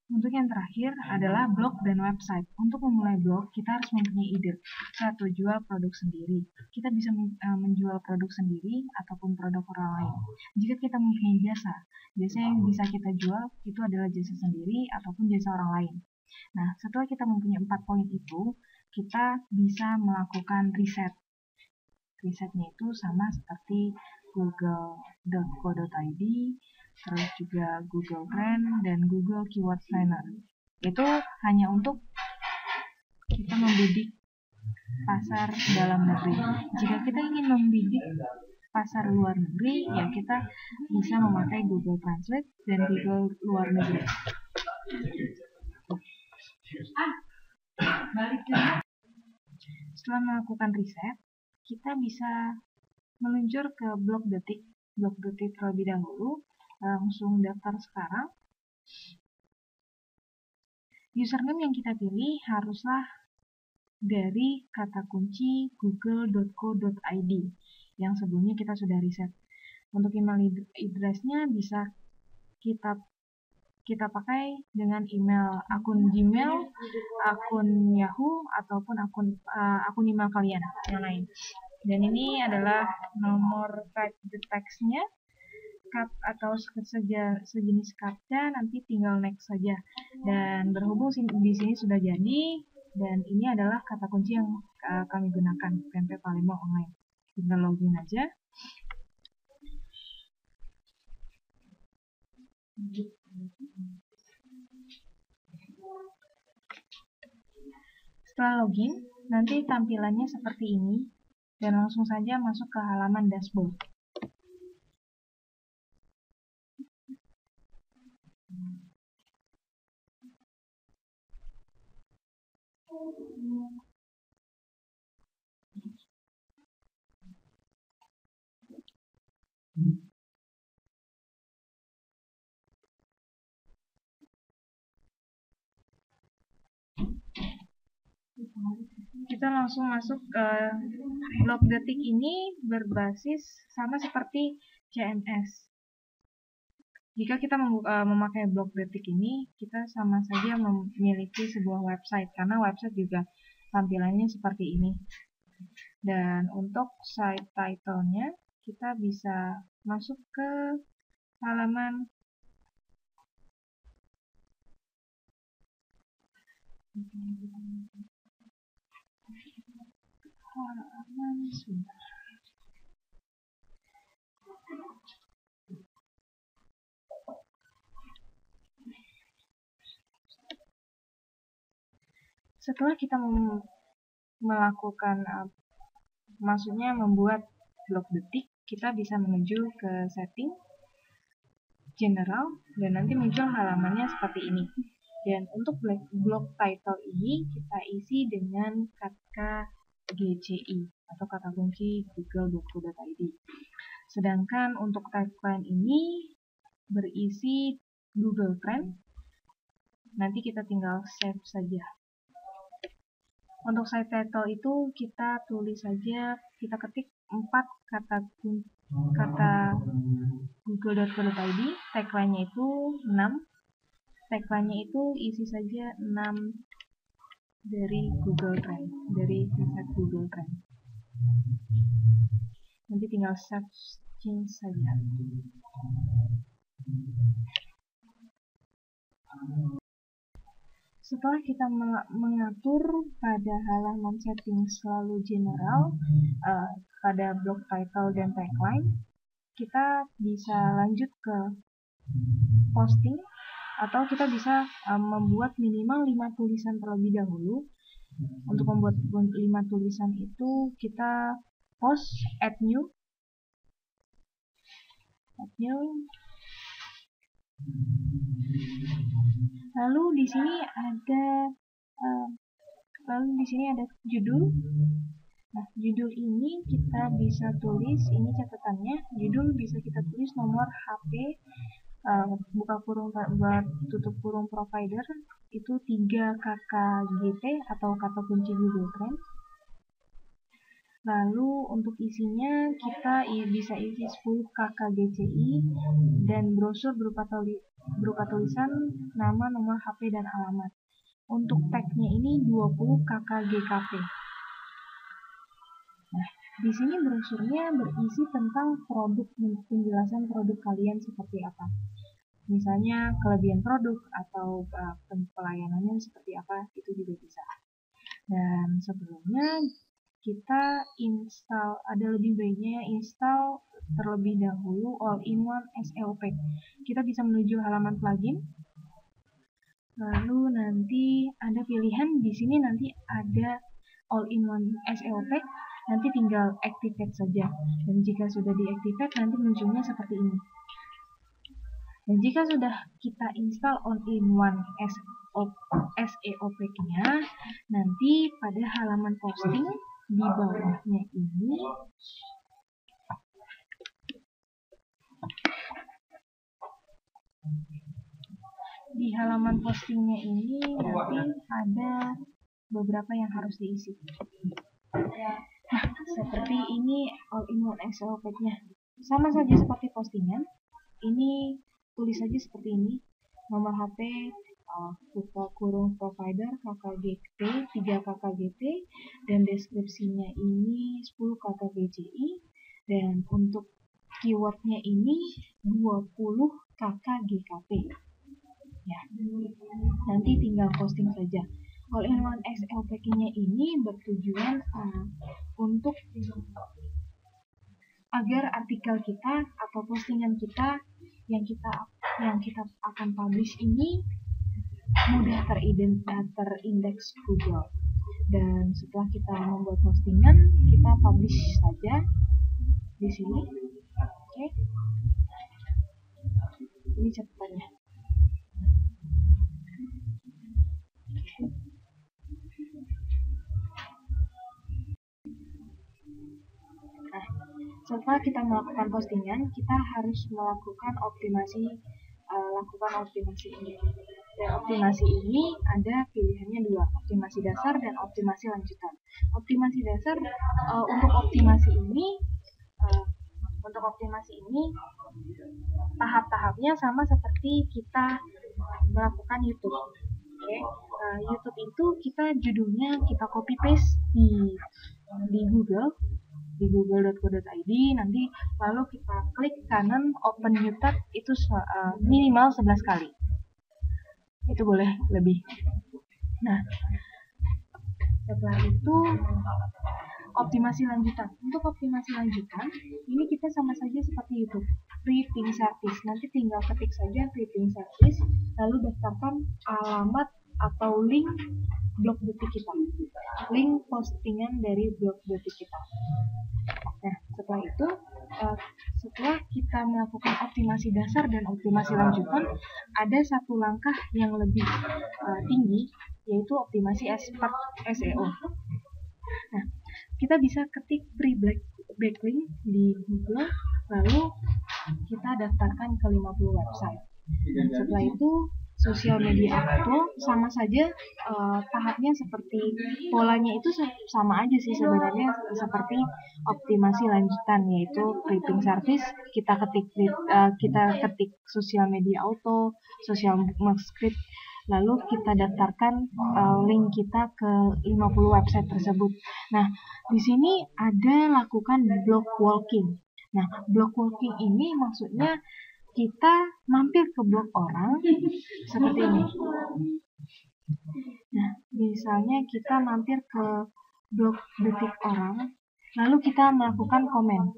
Untuk yang terakhir adalah blog dan website. Untuk memulai blog, kita harus mempunyai ide. Satu, jual produk sendiri. Kita bisa menjual produk sendiri ataupun produk orang lain. Jika kita mempunyai jasa yang bisa kita jual itu adalah jasa sendiri ataupun jasa orang lain. Nah, setelah kita mempunyai 4 poin itu, kita bisa melakukan riset. Risetnya itu sama seperti google.co.id, terus juga Google Trend dan Google Keyword Planner. Itu hanya untuk kita membidik pasar dalam negeri. Jika kita ingin membidik pasar luar negeri, ya kita bisa memakai Google Translate dan Google luar negeri. Setelah melakukan riset, kita bisa meluncur ke blog detik terlebih dahulu. Langsung daftar sekarang. Username yang kita pilih haruslah dari kata kunci google.co.id yang sebelumnya kita sudah riset. Untuk email address-nya bisa kita pakai dengan email akun Gmail, akun Yahoo, ataupun akun email kalian yang lain. Dan ini adalah nomor type the text-nya, atau sejenis captcha, nanti tinggal next saja. Dan berhubung di sini sudah jadi, dan ini adalah kata kunci yang kami gunakan, PMP Palembang Online. Tinggal login aja. Setelah login, nanti tampilannya seperti ini, dan langsung saja masuk ke halaman dashboard. Kita langsung masuk ke blog detik. Ini berbasis sama seperti CMS. Jika kita memakai blog detik ini, kita sama saja memiliki sebuah website, karena website juga tampilannya seperti ini. Dan untuk site title-nya, kita bisa masuk ke halaman sebentar. Setelah kita melakukan maksudnya membuat blog detik, kita bisa menuju ke setting general dan nanti muncul halamannya seperti ini. Dan untuk blog title ini kita isi dengan kata GCI atau kata kunci google.co.id. Sedangkan untuk tagline ini berisi Google Trend. Nanti kita tinggal save saja. Untuk site title itu kita tulis saja, kita ketik 4 kata google.co.id, tagline-nya itu 6. Tagline-nya itu isi saja 6 dari Google Trend, dari riset Google Trend. Nanti tinggal change saja. Setelah kita mengatur pada halaman setting selalu general, pada blog title dan tagline, kita bisa lanjut ke posting, atau kita bisa membuat minimal 5 tulisan terlebih dahulu. Untuk membuat 5 tulisan itu kita post, add new. Lalu di sini ada judul. Nah, judul ini kita bisa tulis, ini catatannya, judul bisa kita tulis nomor HP, buka kurung tutup kurung provider, itu 3 KKGT atau kata kunci Google Trend. Lalu untuk isinya kita bisa isi 10 KKGCI dan brosur berupa tulisan nama, nomor HP, dan alamat. Untuk tagnya ini 20 KKGKP. Nah, di sini brosurnya berisi tentang produk, penjelasan produk kalian seperti apa. Misalnya kelebihan produk atau pelayanannya seperti apa, itu juga bisa. Dan sebelumnya kita install, ada lebih baiknya install terlebih dahulu All-in-One SEO Pack. Kita bisa menuju halaman plugin. Lalu nanti ada pilihan di sini, nanti ada All-in-One SEO Pack, nanti tinggal activate saja. Dan jika sudah diactivate, nanti munculnya seperti ini. Dan jika sudah kita install All-in-One SEO Pack-nya, nanti pada halaman posting di bawahnya ini nanti ada beberapa yang harus diisi. Nah, seperti ini All-in-One SEO Pack-nya. Sama saja seperti postingan. Ini tulis saja seperti ini. Nomor HP, buka kurung provider, KKGT, 3 KKGT, dan deskripsinya ini 10 KKGCI, dan untuk keywordnya ini 20 KKGKP. Ya, nanti tinggal posting saja. All-in-One SEO Pack-nya ini bertujuan untuk agar artikel kita atau postingan kita yang kita akan publish ini mudah terindeks Google. Dan setelah kita membuat postingan, kita publish saja di sini. Oke. Ini catatannya. Nah, setelah kita melakukan postingan, kita harus melakukan optimasi ini. Dan optimasi ini ada pilihannya 2, optimasi dasar dan optimasi lanjutan. Optimasi dasar untuk optimasi ini tahap-tahapnya sama seperti kita melakukan YouTube. Oke. YouTube itu judulnya kita copy paste di Google, di google.co.id, nanti lalu kita klik kanan open new tab, itu minimal 11 kali. Itu boleh lebih. Nah, setelah itu optimasi lanjutan. Untuk optimasi lanjutan, ini kita sama saja seperti YouTube, free ping service. Nanti tinggal ketik saja free ping service, lalu daftarkan alamat atau link blog detik kita, link postingan dari blog detik kita. Nah, setelah itu, setelah kita melakukan optimasi dasar dan optimasi lanjutan, ada satu langkah yang lebih tinggi, yaitu optimasi SEO. Nah, kita bisa ketik free backlink di Google, lalu kita daftarkan ke 50 website. Dan setelah itu, sosial media aktual sama saja, tahapnya seperti polanya itu sama aja sih sebenarnya seperti optimasi lanjutan, yaitu free ping service. Kita ketik sosial media auto, social script, lalu kita daftarkan link kita ke 50 website tersebut. Nah, di sini ada lakukan blog walking. Nah, blog walking ini maksudnya kita mampir ke blog orang seperti ini. Nah, misalnya kita mampir ke blog detik orang, lalu kita melakukan komen.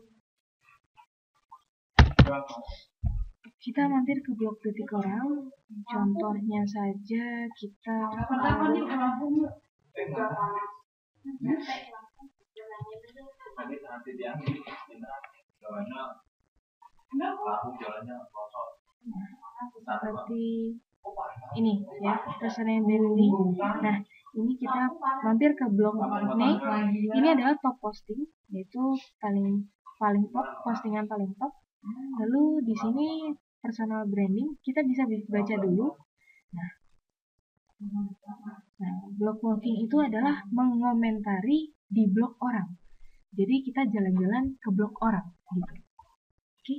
Kita mampir ke blog detik orang, contohnya saja kita seperti ini ya, terserah ini. Nah, ini kita mampir ke blog nih. Ini adalah top posting, yaitu paling top, postingan paling top. Lalu di sini personal branding, kita bisa baca dulu. Nah, blog walking itu adalah mengomentari di blog orang. Jadi kita jalan-jalan ke blog orang gitu. Oke.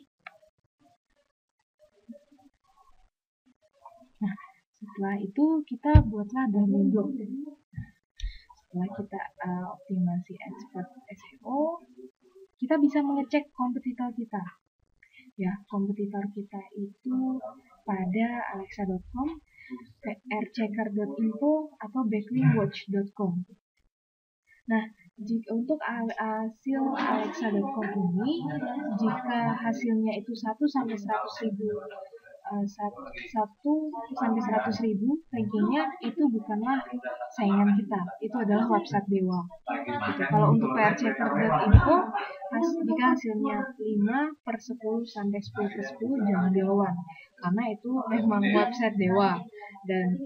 Nah, setelah itu kita buatlah domain blog. Setelah kita optimasi expert SEO, kita bisa mengecek kompetitor kita. Ya, kompetitor kita itu pada alexa.com, prchecker.info, atau backlinkwatch.com. Nah, untuk hasil alexa.com ini, jika hasilnya itu 1 sampai 100.000, 1 sampai 100.000, rankingnya itu bukanlah saingan kita, itu adalah website dewa. Gitu. Kalau untuk prchecker.info, jika hasilnya 5/10 sampai 10/10, jangan dilawan, karena itu memang website dewa. Dan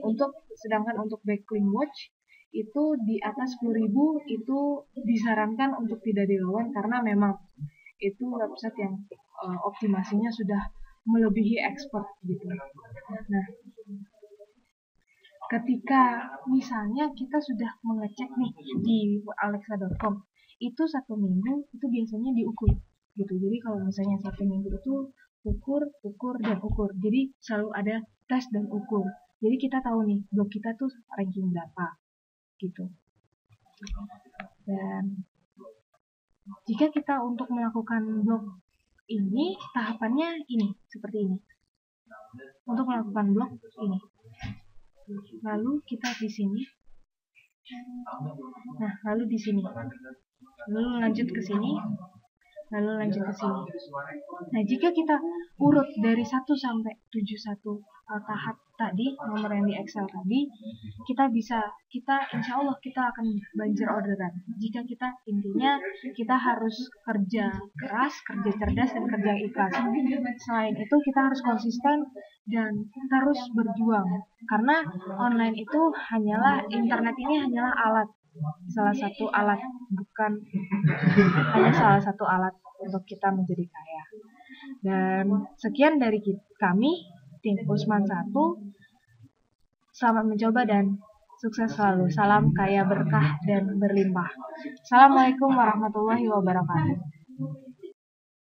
sedangkan untuk backlink watch itu di atas 10.000 itu disarankan untuk tidak dilawan, karena memang itu website yang optimasinya sudah melebihi expert gitu. Nah, ketika misalnya kita sudah mengecek nih di alexa.com, itu 1 minggu itu biasanya diukur gitu. Jadi kalau misalnya 1 minggu itu ukur, dan ukur. Jadi selalu ada tes dan ukur. Jadi kita tahu nih blog kita tuh ranking berapa gitu. Dan jika kita untuk melakukan blog ini, tahapannya ini, seperti ini. Untuk melakukan blog ini. Lalu kita di sini. Nah, lalu di sini. Lalu lanjut ke sini. Lalu lanjut ke sini. Nah, jika kita urut dari 1 sampai 71 tahap tadi, nomor yang di Excel tadi, kita insya Allah kita akan banjir orderan. Jika intinya kita harus kerja keras, kerja cerdas, dan kerja ikhlas. Selain itu kita harus konsisten dan terus berjuang, karena online itu internet ini hanyalah alat, salah satu alat, bukan hanya salah satu alat untuk kita menjadi kaya. Dan sekian dari kami, tim Usman 1. Selamat mencoba dan sukses selalu. Salam kaya, berkah, dan berlimpah. Assalamualaikum warahmatullahi wabarakatuh.